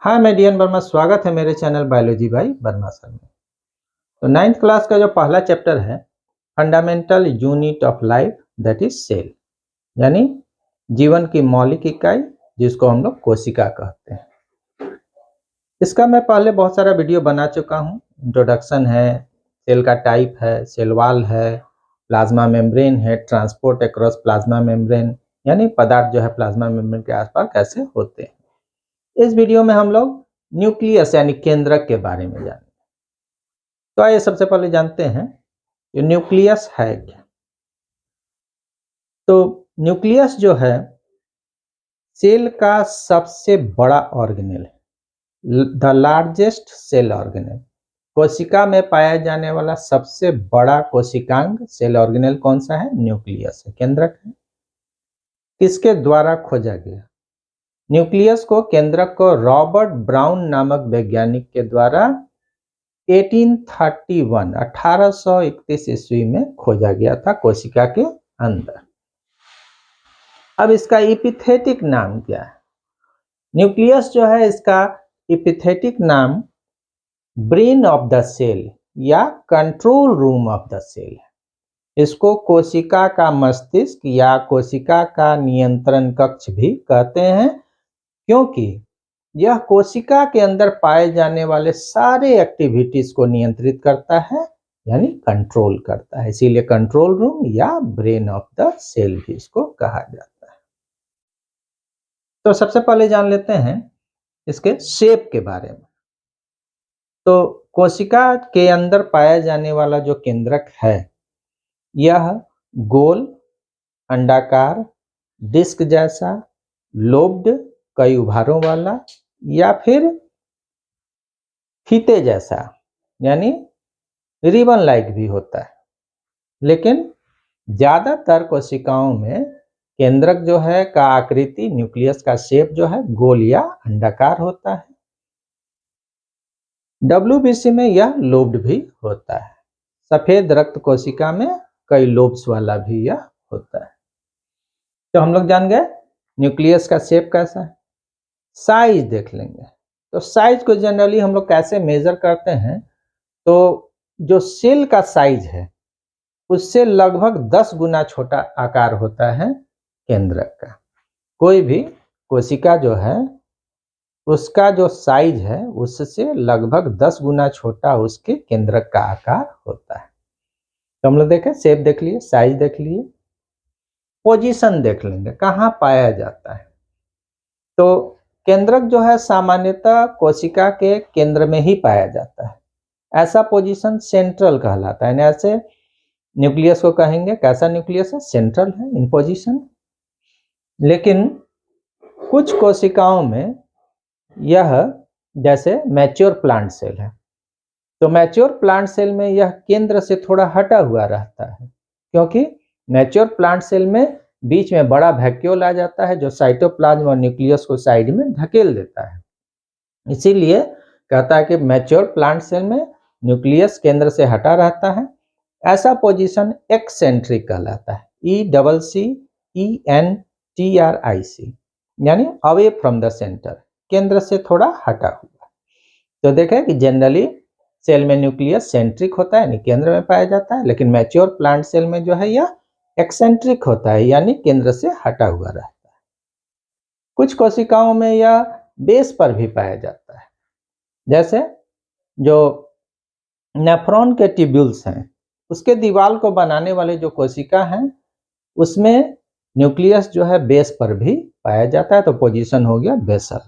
हाय मैं डीएन वर्मा, स्वागत है मेरे channel biology by Verma sir में। तो 9th क्लास का जो पहला चैप्टर है fundamental unit of life that is cell, यानी जीवन की मौलिक इकाई जिसको हम लोग कोशिका कहते हैं। इसका मैं पहले बहुत सारा वीडियो बना चुका हूँ। इंट्रोडक्शन है, सेल का टाइप है, सेल वॉल है, प्लाज्मा मेम्ब्रेन है, ट्रांसपोर्ट अक्रॉस प्लाज्मा मेम्ब्रेन, यानी पदार्थ जो है प्लाज्मा मेम्ब्रेन के आसपास कैसे होते हैं। इस वीडियो में हम लोग न्यूक्लियस यानी केंद्रक के बारे में जानेंगे। तो आइए सबसे पहले जानते हैं कि न्यूक्लियस है क्या। तो न्यूक्लियस जो है सेल का सबसे बड़ा ऑर्गेनेल है, द लार्जेस्ट सेल ऑर्गेनेल। कोशिका में पाया जाने वाला सबसे बड़ा कोशिकांग सेल ऑर्गेनेल कौन सा है? न्यूक्लियस है, केंद्रक है। किसके द्वारा खोजा गया? न्यूक्लियस को, केंद्रक को रॉबर्ट ब्राउन नामक वैज्ञानिक के द्वारा 1831 ईस्वी में खोजा गया था कोशिका के अंदर। अब इसका इपिथेटिक नाम क्या है? न्यूक्लियस जो है इसका इपिथेटिक नाम ब्रेन ऑफ द सेल या control room of the cell है। इसको कोशिका का मस्तिष्क या कोशिका का नियंत्रण कक्ष भी कहते हैं, क्योंकि यह कोशिका के अंदर पाए जाने वाले सारे एक्टिविटीज को नियंत्रित करता है, यानी कंट्रोल करता है। इसीलिए कंट्रोल रूम या ब्रेन ऑफ द सेल भी इसको कहा जाता है। तो सबसे पहले जान लेते हैं इसके शेप के बारे में। तो कोशिका के अंदर पाया जाने वाला जो केंद्रक है यह गोल, अंडाकार, डिस्क जैसा, लोब्ड, कई उभारों वाला या फिर फीते जैसा यानी रिबन लाइक भी होता है। लेकिन ज्यादातर कोशिकाओं में केंद्रक जो है का आकृति, न्यूक्लियस का शेप जो है गोल या अंडाकार होता है। डब्ल्यूबीसी में यह लोब्ड भी होता है। सफेद रक्त कोशिका में कई लोब्स वाला भी यह होता है। तो हम लोग जान गए न्यूक्लियस का शेप कैसा है। साइज देख लेंगे। तो साइज को जनरली हम लोग कैसे मेजर करते हैं? तो जो सेल का साइज है उससे लगभग 10 गुना छोटा आकार होता है केंद्रक का। कोई भी कोशिका जो है उसका जो साइज है उससे लगभग 10 गुना छोटा उसके केंद्रक का आकार होता है। तो हम लोग देखें, शेप देख लिए, साइज देख लिए, पोजीशन देख लेंगे, कहाँ पाया जाता है। तो केंद्रक जो है सामान्यतः कोशिका के केंद्र में ही पाया जाता है। ऐसा पोजीशन सेंट्रल कहलाता है। ऐसे न्यूक्लियस को कहेंगे कैसा न्यूक्लियस है? सेंट्रल है इन पोजीशन। लेकिन कुछ कोशिकाओं में यह, जैसे मैच्योर प्लांट सेल है, तो मैच्योर प्लांट सेल में यह केंद्र से थोड़ा हटा हुआ रहता है, क्योंकि मैच्योर प्लांट सेल में बीच में बड़ा वैक्यूल आ जाता है जो साइटोप्लाज्म और न्यूक्लियस को साइड में धकेल देता है। इसीलिए कहता है कि मैच्योर प्लांट सेल में न्यूक्लियस केंद्र से हटा रहता है। ऐसा पोजीशन एक्सेंट्रिक कहलाता है, ECCENTRIC, यानी अवे फ्रॉम द सेंटर, केंद्र से थोड़ा हटा हुआ। तो देखें कि जनरली सेल में न्यूक्लियस सेंट्रिक होता है यानी केंद्र में पाया जाता है, लेकिन मैच्योर प्लांट सेल में जो है यह एक्सेंट्रिक होता है यानी केंद्र से हटा हुआ रहता है। कुछ कोशिकाओं में यह बेस पर भी पाया जाता है। जैसे जो नेफ्रॉन के ट्यूब्यूल्स हैं उसके दीवार को बनाने वाले जो कोशिका हैं उसमें न्यूक्लियस जो है बेस पर भी पाया जाता है। तो पोजीशन हो गया बेसल।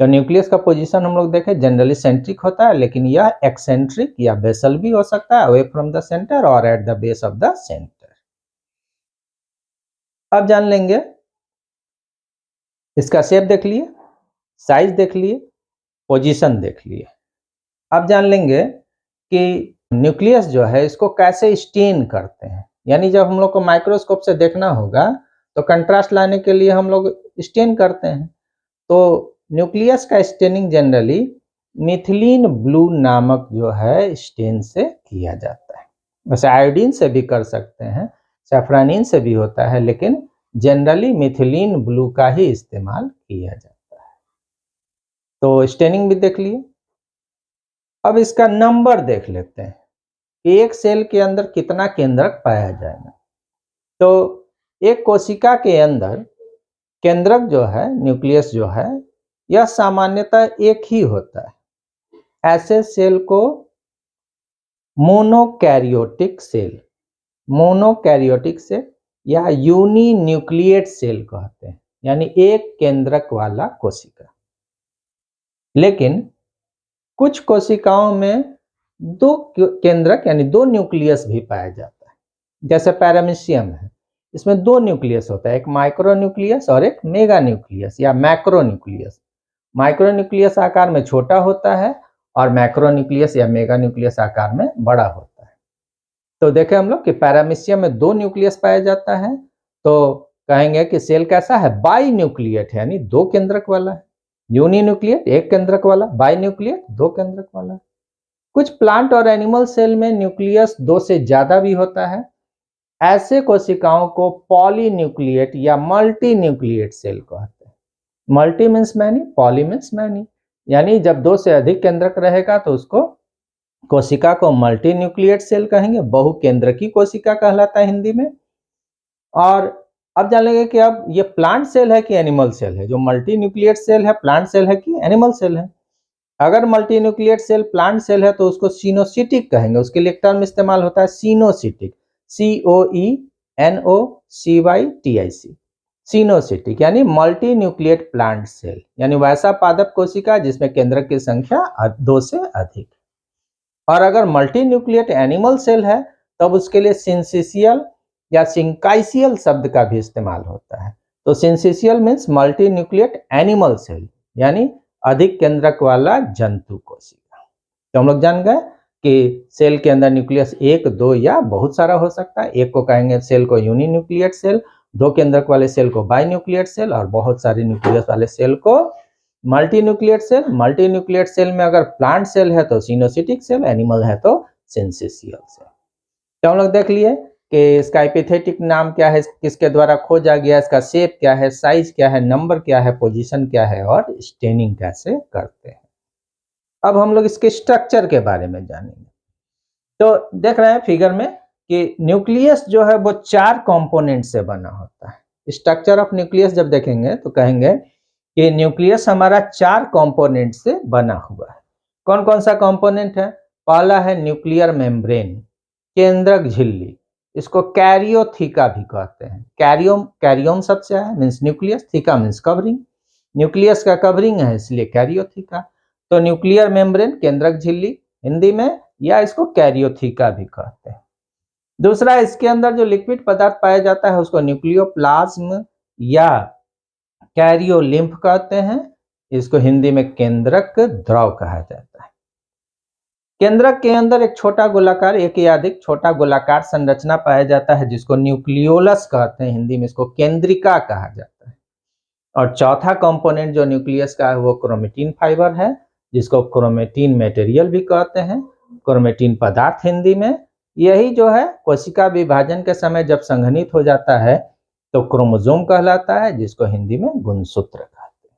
तो न्यूक्लियस का पोजीशन हम लोग देखें जनरली सेंट्रिक होता है, लेकिन यह एक्सेंट्रिक या बेसल भी हो सकता है, अवे फ्रॉम द सेंटर और at the base of the centre. अब जान लेंगे, इसका शेप देख लिए, साइज देख लिए, पोजीशन देख लिए। अब जान लेंगे कि न्यूक्लियस जो है इसको कैसे स्टेन करते हैं। यानी जब हम लोग को माइक्रोस्कोप से देखना होगा तो कंट्रास्ट लाने के लिए हम लोग स्टेन करते हैं। तो न्यूक्लियस का स्टेनिंग जनरली मिथिलीन ब्लू नामक जो है स्टेन से किया जाता है। वैसे आयोडीन से भी कर सकते हैं, सैफरानिन से भी होता है, लेकिन जनरली मिथिलीन ब्लू का ही इस्तेमाल किया जाता है। तो स्टेनिंग भी देख लिए। अब इसका नंबर देख लेते हैं, एक सेल के अंदर कितना केंद्रक पाया जाएगा। तो एक कोशिका के अंदर केंद्रक जो है, न्यूक्लियस जो है, यह सामान्यतः एक ही होता है। ऐसे सेल को मोनोकैरियोटिक सेल या यूनिन्यूक्लिएट सेल कहते हैं, यानी एक केंद्रक वाला कोशिका। लेकिन कुछ कोशिकाओं में दो केंद्रक यानी दो न्यूक्लियस भी पाया जाता है। जैसे पैरामीशियम है, इसमें दो न्यूक्लियस होता है, एक माइक्रो न्यूक्लियस और एक मेगा न्यूक्लियस या मैक्रो न्यूक्लियस। माइक्रो न्यूक्लियस आकार में छोटा होता है और मैक्रो न्यूक्लियस या मेगा न्यूक्लियस आकार में बड़ा होता है। तो देखें हम लोग कि पैरामीशियम में दो न्यूक्लियस पाया जाता है, तो कहेंगे कि सेल कैसा है, बाई न्यूक्लिएट है, यानी दो केंद्रक वाला है। यूनिन्यूक्लिएट एक केंद्रक वाला, बाई न्यूक्लिएट दो केंद्रक वाला। कुछ प्लांट और एनिमल सेल में न्यूक्लियस दो से ज्यादा भी होता है। ऐसे कोशिकाओं को पॉलीन्यूक्लिएट या मल्टी न्यूक्लिएट सेल कहते हैं। Multi means many, poly means many, यानी जब दो से अधिक केंद्रक रहेगा तो उसको कोशिका को मल्टी न्यूक्लिएट सेल कहेंगे, बहुकेंद्रकी कोशिका कहलाता है हिंदी में। और अब जान लेंगे कि अब ये प्लांट सेल है कि एनिमल सेल है। जो मल्टी न्यूक्लिएट सेल है प्लांट सेल है कि एनिमल सेल है। अगर multi nucleate cell plant cell है तो उसको सिनोसिटिक कहेंगे। उसके लिए एक टर्म इस्तेमाल होता है सिनोसिटिक, COENOCYTIC, सिनोसिटिक, यानी मल्टी न्यूक्लिएट प्लांट सेल, यानी वैसा पादप कोशिका जिसमें केंद्रक की संख्या दो से अधिक। और अगर मल्टी न्यूक्लिएट एनिमल सेल है तब उसके लिए सिंसिशियल या सिंकाइसियल शब्द का भी इस्तेमाल होता है। तो syncytial means multinucleate animal cell, यानी अधिक केंद्रक वाला जंतु कोशिका। तो हम लोग जान गए कि सेल के अंदर न्यूक्लियस एक, दो या बहुत सारा हो सकता है। एक को कहेंगे सेल को यूनिन्यूक्लिएट सेल, दो केंद्रक वाले सेल को बाई न्यूक्लिएट सेल और बहुत सारे न्यूक्लियस वाले सेल को multi nucleate cell. Multi nucleate cell में अगर प्लांट सेल है तो सिनोसिटिक सेल, एनिमल है तो सिंसिशियल सेल। तो हम लोग देख लिए कि इसका एपिथेटिक नाम क्या है, किसके द्वारा खोजा गया, इसका शेप क्या है, साइज क्या है, नंबर क्या है, पोजीशन क्या है और स्टेनिंग कैसे करते हैं। अब हम लोग इसके स्ट्रक्चर के बारे में जानेंगे। तो देख रहे हैं फिगर में कि न्यूक्लियस जो है वो चार कंपोनेंट से बना होता है। स्ट्रक्चर ऑफ न्यूक्लियस जब देखेंगे तो कहेंगे कि न्यूक्लियस हमारा चार कंपोनेंट से बना हुआ है। कौन कौन सा कंपोनेंट है? पहला है न्यूक्लियर मेम्ब्रेन, केंद्रक झिल्ली, इसको कैरियोथिका भी कहते हैं। कैरियोम शब्द से है, means nucleus, theca means covering. Nucleus का कवरिंग है इसलिए कैरियोथिका। तो न्यूक्लियर मेम्ब्रेन, केंद्रक झिल्ली हिंदी में, या इसको कैरियोथिका भी कहते हैं। दूसरा, इसके अंदर जो लिक्विड पदार्थ पाया जाता है उसको न्यूक्लियोप्लाज्म या कैरियोलिम्फ कहते हैं। इसको हिंदी में केंद्रक द्रव कहा जाता है। केंद्रक के अंदर एक छोटा गोलाकार, एक या अधिक छोटा गोलाकार संरचना पाया जाता है जिसको न्यूक्लियोलस कहते हैं, हिंदी में इसको केंद्रिका कहा जाता है। और चौथा कंपोनेंट जो न्यूक्लियस का है वो क्रोमेटिन फाइबर है, जिसको क्रोमेटिन मटेरियल भी कहते हैं, क्रोमेटिन पदार्थ हिंदी में। यही जो है कोशिका विभाजन के समय जब संघनित हो जाता है तो क्रोमोसोम कहलाता है, जिसको हिंदी में गुणसूत्र कहते हैं।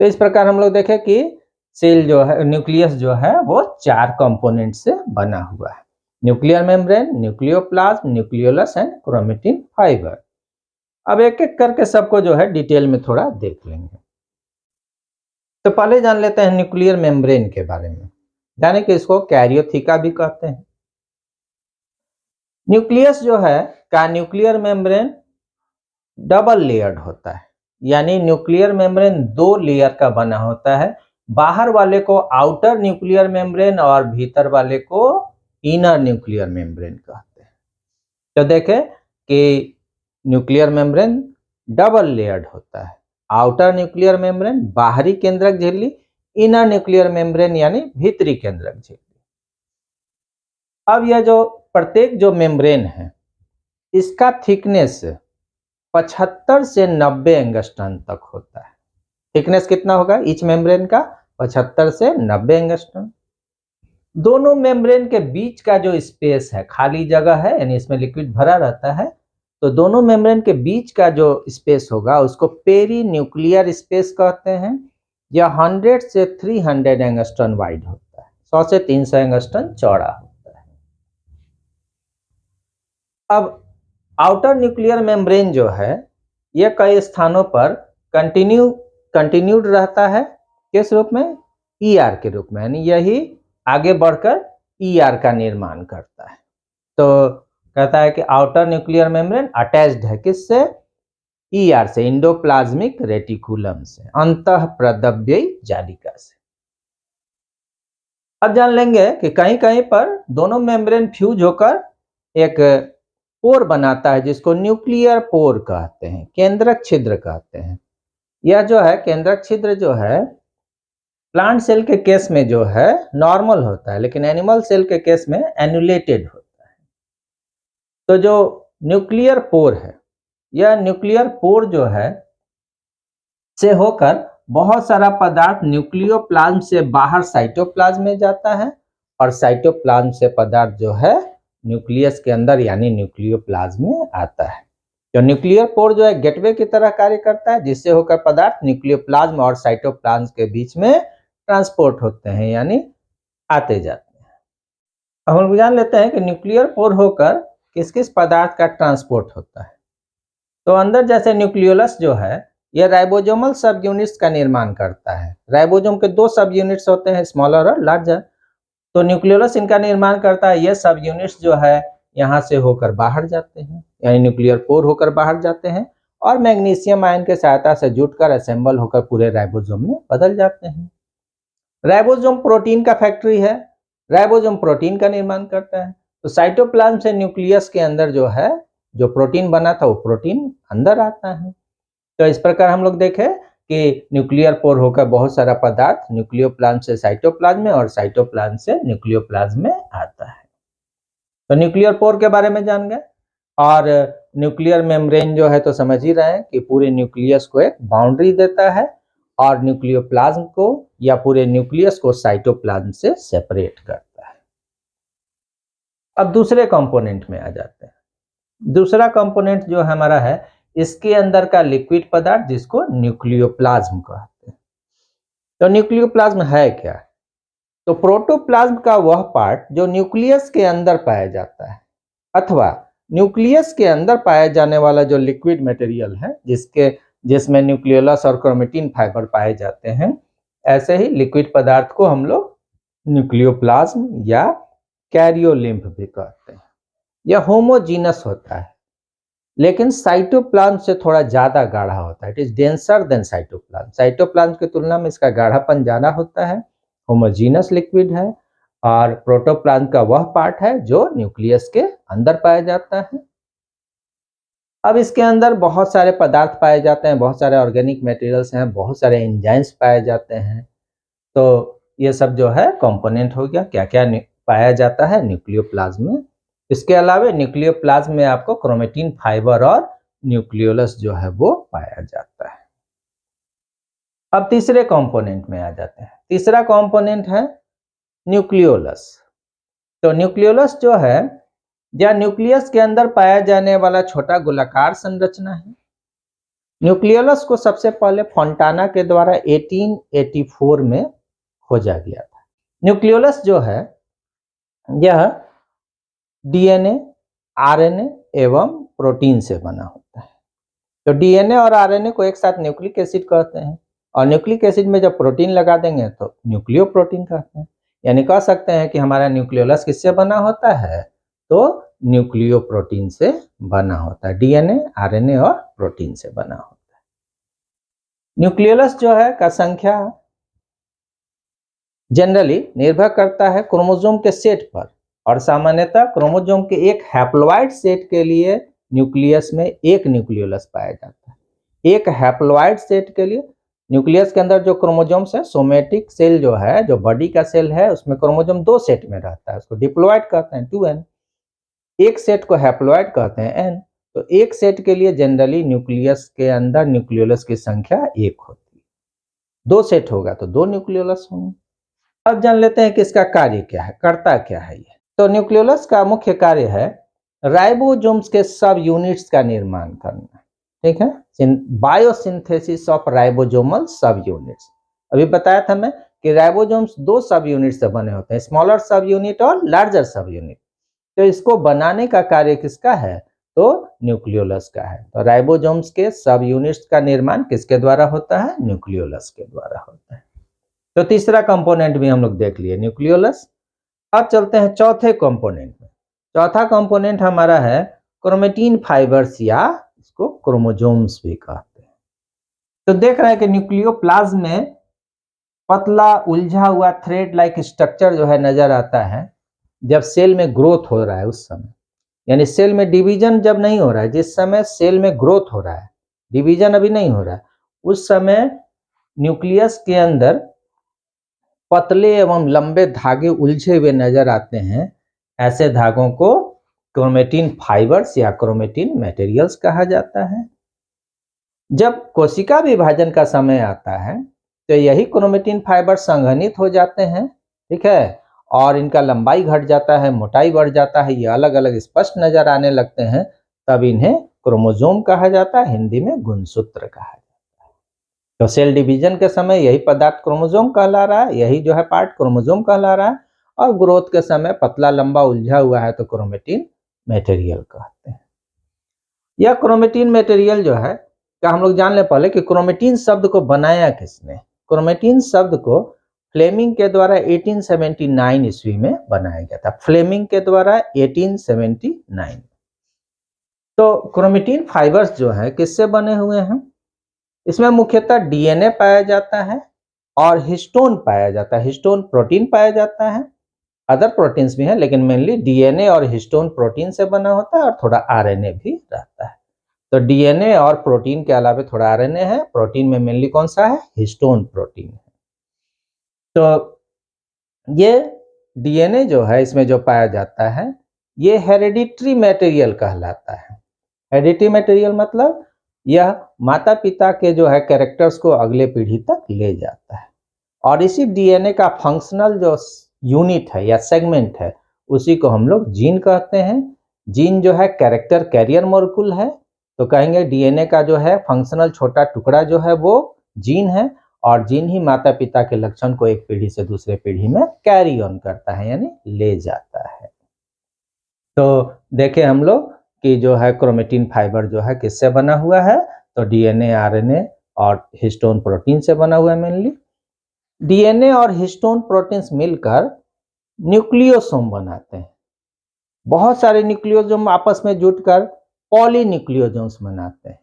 तो इस प्रकार हम लोग देखें कि सेल जो है, न्यूक्लियस जो है वो चार कंपोनेंट से बना हुआ है। Nuclear membrane, nucleoplasm, nucleolus and chromatin fibre. अब एक एक करके सबको जो है डिटेल में थोड़ा देख लेंगे। तो पहले जान लेते हैं न्यूक्लियर मेम्ब्रेन के बारे में। जाने कि इसको कैरियोथिका भी कहते हैं। न्यूक्लियस जो है का न्यूक्लियर मेम्ब्रेन डबल लेयर्ड होता है, यानी न्यूक्लियर मेम्ब्रेन दो लेयर का बना होता है। बाहर वाले को आउटर न्यूक्लियर मेम्ब्रेन और भीतर वाले को इनर न्यूक्लियर मेम्ब्रेन कहते हैं। तो देखें कि न्यूक्लियर मेम्ब्रेन डबल लेयर्ड होता है। आउटर न्यूक्लियर मेम्ब्रेन बाहरी केंद्रक झिल्ली, इनर न्यूक्लियर मेम्ब्रेन यानी भीतरी केंद्रक झिल्ली। अब यह जो प्रत्येक जो मेम्ब्रेन है इसका थिकनेस 75 से 90 एंगस्ट्रॉन तक होता है। थिकनेस कितना होगा ईच मेम्ब्रेन का? 75 से 90 एंगस्ट्रॉन। दोनों मेम्ब्रेन के बीच का जो स्पेस है, खाली जगह है, यानी इसमें लिक्विड भरा रहता है, तो दोनों मेम्ब्रेन के बीच का जो स्पेस होगा उसको पेरी न्यूक्लियर स्पेस कहते हैं, यह 100 से 300 एंगस्ट्रॉन वाइड होता है, 100 से 300 एंगस्ट्रॉन चौड़ा होता है। अब आउटर न्यूक्लियर मेम्ब्रेन जो है यह कई स्थानों पर कंटिन्यूड रहता है, किस रूप में? ईआर के रूप में, यानी यही आगे बढ़कर ईआर का निर्माण करता है। तो कहता है कि आउटर न्यूक्लियर मेम्ब्रेन अटैच्ड है किससे? ईआर से, इंडोप्लाज्मिक रेटिकुलम से, अंतःप्रदव्ययी जालिका से। अब जान लेंगे कि कहीं कहीं पर दोनों मेम्ब्रेन फ्यूज होकर एक पोर बनाता है जिसको न्यूक्लियर पोर कहते हैं, केंद्रक छिद्र कहते हैं। यह जो है केंद्रक छिद्र जो है प्लांट सेल के केस में जो है नॉर्मल होता है, लेकिन एनिमल सेल के केस में एनुलेटेड होता है। तो जो न्यूक्लियर पोर है, यह न्यूक्लियर पोर जो है से होकर बहुत सारा पदार्थ न्यूक्लियोप्लाज्म से बाहर साइटोप्लाज्म में जाता है और साइटोप्लाज्म से पदार्थ जो है न्यूक्लियस के अंदर यानी न्यूक्लियोप्लाज्म में आता है। तो न्यूक्लियर पोर जो है गेटवे की तरह कार्य करता है, जिससे होकर पदार्थ न्यूक्लियोप्लाज्म और साइटोप्लाज्म के बीच में ट्रांसपोर्ट होते हैं, यानी आते जाते हैं। अब हम जान लेते हैं कि न्यूक्लियर पोर होकर किस किस पदार्थ का ट्रांसपोर्ट होता है। तो अंदर जैसे न्यूक्लियोलस जो है यह राइबोसोमल सब यूनिट्स का निर्माण करता है। राइबोसोम के दो सब यूनिट्स होते हैं, स्मॉलर और लार्जर। तो न्यूक्लियोलस इनका निर्माण करता है। ये सब यूनिट्स जो है यहाँ से होकर बाहर जाते हैं, यानी न्यूक्लियर पोर होकर बाहर जाते हैं और मैग्नीशियम आयन के सहायता से जुटकर असेंबल होकर पूरे राइबोसोम में बदल जाते हैं। राइबोसोम प्रोटीन का फैक्ट्री है, राइबोसोम प्रोटीन का निर्माण करता है। तो साइटोप्लाज्म से न्यूक्लियस के अंदर जो है जो प्रोटीन बना था वो प्रोटीन अंदर आता है। तो इस प्रकार हम लोग देखें कि न्यूक्लियर पोर होकर बहुत सारा पदार्थ न्यूक्लियोप्लाज्म से साइटोप्लाज्म में और साइटोप्लाज्म से न्यूक्लियोप्लाज्म में आता है। तो न्यूक्लियर पोर के बारे में जान गए। और न्यूक्लियर मेम्ब्रेन जो है तो समझ ही रहे हैं कि पूरे न्यूक्लियस को एक बाउंड्री देता है और न्यूक्लियोप्लाज्म को या पूरे न्यूक्लियस को साइटोप्लाज्म से सेपरेट करता है। अब दूसरे कंपोनेंट में आ जाते हैं। दूसरा कंपोनेंट जो हमारा है इसके अंदर का लिक्विड पदार्थ जिसको न्यूक्लियोप्लाज्म कहते हैं। तो न्यूक्लियोप्लाज्म है क्या? तो प्रोटोप्लाज्म का वह पार्ट जो न्यूक्लियस के अंदर पाया जाता है अथवा न्यूक्लियस के अंदर पाया जाने वाला जो लिक्विड मटेरियल है जिसमें न्यूक्लियोलस और क्रोमेटिन फाइबर पाए जाते हैं, ऐसे ही लिक्विड पदार्थ को हम लोग न्यूक्लियोप्लाज्म या कैरियोलिम्फ भी कहते हैं। यह होमोजीनस होता है लेकिन साइटोप्लाज्म से थोड़ा ज्यादा गाढ़ा होता है। It is denser then cytoplasm. Cytoplasm की तुलना में इसका गाढ़ापन ज्यादा होता है, होमोजीनस लिक्विड है और प्रोटोप्लाज्म का वह पार्ट है जो न्यूक्लियस के अंदर पाया जाता है। अब इसके अंदर बहुत सारे पदार्थ पाए जाते हैं, बहुत सारे ऑर्गेनिक मटेरियल्स हैं, बहुत सारे एंजाइम्स पाए जाते हैं। तो ये सब जो है कंपोनेंट हो गया, क्या क्या पाया जाता है न्यूक्लियोप्लाज्म में। इसके अलावा न्यूक्लियोप्लाज्म में आपको क्रोमेटिन फाइबर और न्यूक्लियोलस जो है वो पाया जाता है। अब तीसरे कंपोनेंट में आ जाते हैं। तीसरा कंपोनेंट है न्यूक्लियोलस। तो न्यूक्लियोलस जो है या न्यूक्लियस के अंदर पाया जाने वाला छोटा गोलाकार संरचना है। न्यूक्लियोलस को सबसे पहले फोंटाना के द्वारा 1884 में खोजा गया था। न्यूक्लियोलस जो है यह डीएनए, आरएनए एवं प्रोटीन से बना होता है। तो डीएनए और आरएनए को एक साथ न्यूक्लिक एसिड कहते हैं और न्यूक्लिक एसिड में जब प्रोटीन लगा देंगे तो न्यूक्लियो प्रोटीन कहते हैं। यानी कह सकते हैं कि हमारा न्यूक्लियोलस किससे बना होता है? तो न्यूक्लियो प्रोटीन से बना होता है। डीएनए, आरएनए और प्रोटीन से बना होता है। न्यूक्लियोलस जो है का संख्या जनरली निर्भर करता है क्रोमोसोम के सेट पर और सामान्यतः क्रोमोसोम के एक हैप्लॉइड सेट के लिए न्यूक्लियस में एक न्यूक्लियोलस पाया जाता है। एक हैप्लॉइड सेट के लिए न्यूक्लियस के अंदर जो क्रोमोसोम्स है, सोमेटिक सेल जो है, जो बॉडी का सेल है, उसमें क्रोमोसोम दो सेट में रहता है, उसको डिप्लॉइड कहते हैं 2n। एक सेट को हैप्लॉइड कहते हैं n। तो एक सेट के लिए जनरली न्यूक्लियस के अंदर न्यूक्लियोलस की संख्या एक होती है। दो सेट होगा तो दो न्यूक्लियोलस होंगे। अब जान लेते हैं कि इसका कार्य क्या है, करता क्या है ये। तो न्यूक्लियोलस का मुख्य कार्य है राइबोसोम्स के सब यूनिट्स का निर्माण करना। ठीक है, बायोसिंथेसिस ऑफ राइबोसोमल सब यूनिट्स। अभी बताया था मैं कि राइबोसोम्स 2 सब यूनिट से बने होते हैं, स्मॉलर सब यूनिट और लार्जर सब यूनिट। तो इसको बनाने का कार्य किसका है? तो न्यूक्लियोलस का है। तो राइबोसोम्स के सब यूनिट्स का निर्माण किसके द्वारा होता है? न्यूक्लियोलस के द्वारा होता है। तो तीसरा कंपोनेंट भी हम लोग देख लिए, न्यूक्लियोलस। अब चलते हैं चौथे कंपोनेंट में। चौथा कंपोनेंट हमारा है क्रोमेटिन फाइबर्स, या इसको क्रोमोसोम्स भी कहते हैं। तो देख रहे हैं कि न्यूक्लियोप्लाज्म में पतला उलझा हुआ थ्रेड लाइक स्ट्रक्चर जो है नजर आता है जब सेल में ग्रोथ हो रहा है उस समय, यानी सेल में डिवीजन जब नहीं हो रहा है, जिस समय सेल में ग्रोथ हो रहा है, डिवीजन अभी नहीं हो रहा है, उस समय न्यूक्लियस के अंदर पतले एवं लंबे धागे उलझे हुए नजर आते हैं। ऐसे धागों को क्रोमेटिन फाइबर्स या क्रोमेटिन मटेरियल्स कहा जाता है। जब कोशिका विभाजन का समय आता है तो यही क्रोमेटिन फाइबर संघनित हो जाते हैं, ठीक है, और इनका लंबाई घट जाता है, मोटाई बढ़ जाता है, ये अलग अलग स्पष्ट नजर आने लगते हैं, तब इन्हें क्रोमोसोम कहा जाता है, हिंदी में गुणसूत्र कहा जाता है। तो सेल डिवीजन के समय यही पदार्थ क्रोमोसोम कहला रहा है, यही जो है पार्ट क्रोमोसोम कहला रहा है, और ग्रोथ के समय पतला लंबा उलझा हुआ है तो क्रोमेटिन मटेरियल कहते हैं। यह क्रोमेटिन मटेरियल जो है, क्या हम लोग जान ले पहले कि क्रोमेटिन शब्द को बनाया किसने? क्रोमेटिन शब्द को फ्लेमिंग के द्वारा 1879 ईस्वी में बनाया गया था, फ्लेमिंग के द्वारा 1879। तो क्रोमेटिन फाइबर्स जो है किससे बने हुए हैं? इसमें मुख्यतः डीएनए पाया जाता है और हिस्टोन पाया जाता है, हिस्टोन प्रोटीन पाया जाता है, अदर प्रोटीन्स भी हैं लेकिन मेनली डीएनए और हिस्टोन प्रोटीन से बना होता है और थोड़ा आरएनए भी रहता है। तो डीएनए और प्रोटीन के अलावा थोड़ा आरएनए है, प्रोटीन में मेनली कौन सा है? हिस्टोन प्रोटीन है। तो ये डीएनए जो है इसमें जो पाया जाता है ये हेरिडिटरी मटेरियल कहलाता है। हेरिडिटरी मटेरियल मतलब यह माता पिता के जो है कैरेक्टर्स को अगले पीढ़ी तक ले जाता है, और इसी डीएनए का फंक्शनल जो यूनिट है या सेगमेंट है उसी को हम लोग जीन कहते हैं। जीन जो है कैरेक्टर कैरियर मॉलिक्यूल है, तो कहेंगे डीएनए का जो है फंक्शनल छोटा टुकड़ा जो है वो जीन है, और जीन ही माता पिता के लक्षण को एक पीढ़ी से दूसरे पीढ़ी में कैरी ऑन करता है, यानी ले जाता है। तो देखें हम लोग कि जो है क्रोमेटिन फाइबर जो है किससे बना हुआ है? तो डीएनए, आरएनए और हिस्टोन प्रोटीन से बना हुआ है मेनली। डीएनए और हिस्टोन प्रोटीन्स मिलकर न्यूक्लियोसोम बनाते हैं। बहुत सारे न्यूक्लियोसोम आपस में जुटकर पॉलीन्यूक्लियोसोम्स बनाते हैं,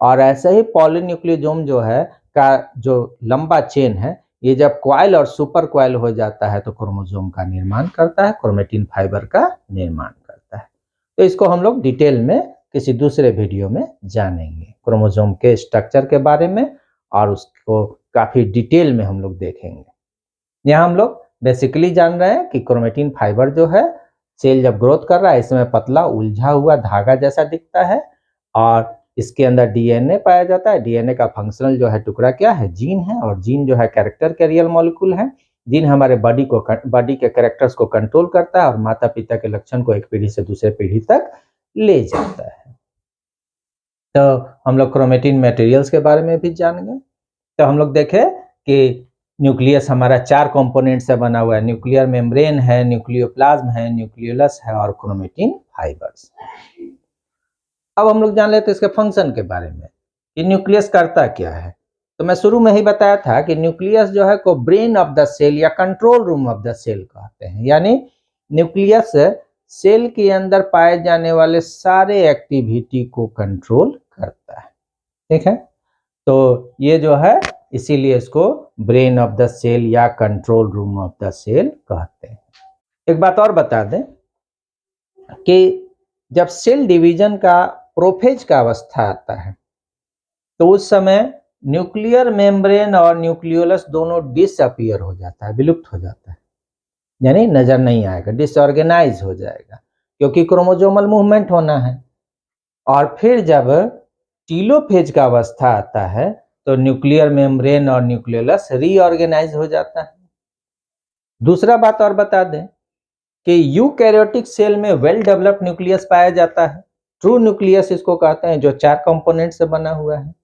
और ऐसे ही पॉलीन्यूक्लियोसोम जो है का जो लंबा चेन है ये जब क्वाइल और सुपर क्वाइल हो जाता है तो क्रोमोसोम का निर्माण करता है, क्रोमेटिन फाइबर का निर्माण करता है। तो इसको हम लोग डिटेल में किसी दूसरे वीडियो में जानेंगे, क्रोमोसोम के स्ट्रक्चर के बारे में, और उसको काफी डिटेल में हम लोग देखेंगे। यहाँ हम लोग बेसिकली जान रहे हैं कि क्रोमेटिन फाइबर जो है सेल जब ग्रोथ कर रहा है इसमें पतला उलझा हुआ धागा जैसा दिखता है, और इसके अंदर डीएनए पाया जाता है। डीएनए का फंक्शनल जो है टुकड़ा क्या है? जीन है, और जीन जो है कैरेक्टर कैरियर मॉलिक्यूल है। जीन हमारे बॉडी के कैरेक्टर्स को कंट्रोल करता है और माता पिता के लक्षण को एक पीढ़ी से दूसरे पीढ़ी तक ले जाता है। तो हम लोग क्रोमेटिन मटेरियल्स के बारे में भी जान गए। तो हम लोग देखें कि न्यूक्लियस हमारा 4 कंपोनेंट से बना हुआ है, न्यूक्लियर मेम्ब्रेन है, न्यूक्लियोप्लाज्म है, न्यूक्लियोलस है और क्रोमेटिन फाइबर्स। अब हम लोग जान लेते हैं इसके फंक्शन के बारे में, ये न्यूक्लियस करता क्या है। तो मैं शुरू में ही बताया था कि न्यूक्लियस जो है को ब्रेन ऑफ द सेल या control room of the cell कहते हैं, यानी न्यूक्लियस सेल के अंदर पाए जाने वाले सारे एक्टिविटी को कंट्रोल करता है, ठीक है। तो ये जो है इसीलिए इसको ब्रेन ऑफ द सेल या control room of the cell कहते हैं। एक बात और बता दें कि जब सेल डिवीजन का प्रोफेज का अवस्था आता है तो उस समय न्यूक्लियर मेम्ब्रेन और न्यूक्लियोलस दोनों डिसअपीयर हो जाता है, विलुप्त हो जाता है, यानी नजर नहीं आएगा, डिसऑर्गेनाइज हो जाएगा, क्योंकि क्रोमोसोमल मूवमेंट होना है। और फिर जब टीलोफेज का अवस्था आता है तो न्यूक्लियर मेम्ब्रेन और न्यूक्लियोलस रीऑर्गेनाइज हो जाता है। दूसरा बात और बता दें कि यूकैरियोटिक सेल में वेल डेवलप्ड न्यूक्लियस पाया जाता है, ट्रू न्यूक्लियस इसको कहते हैं, जो 4 कंपोनेंट से बना हुआ है।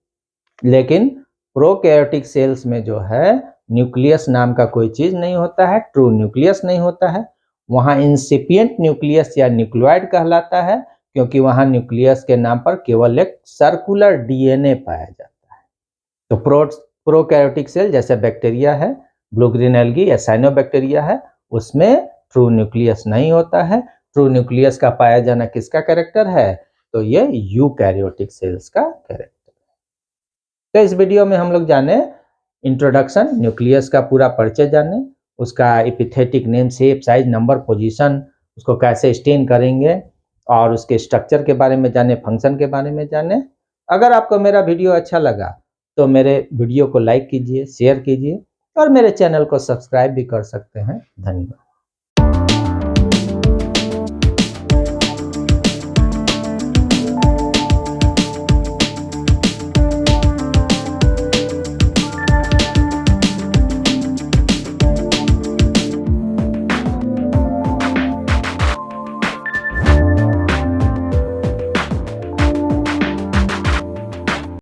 लेकिन प्रोकैरियोटिक सेल्स में जो है न्यूक्लियस नाम का कोई चीज नहीं होता है, ट्रू न्यूक्लियस नहीं होता है। वहां इंसिपिएंट न्यूक्लियस या न्यूक्लियोइड कहलाता है, क्योंकि वहां न्यूक्लियस के नाम पर केवल एक सर्कुलर डीएनए पाया जाता है। तो प्रोकैरियोटिक सेल जैसे बैक्टीरिया है, ब्लू ग्रीन एल्गी या साइनोबैक्टीरिया है, उसमें ट्रू न्यूक्लियस नहीं होता है। ट्रू न्यूक्लियस का पाया जाना किसका कैरेक्टर है? तो ये यूकैरियोटिक सेल्स का कैरेक्टर है। तो इस वीडियो में हम लोग जाने इंट्रोडक्शन, न्यूक्लियस का पूरा परिचय जाने, उसका epithetic name, shape, size, number, position, उसको कैसे स्टेन करेंगे और उसके स्ट्रक्चर के बारे में जाने, फंक्शन के बारे में जाने। अगर आपको मेरा वीडियो अच्छा लगा तो मेरे वीडियो को लाइक कीजिए, शेयर कीजिए और मेरे चैनल को सब्सक्राइब भी कर सकते हैं। धन्यवाद।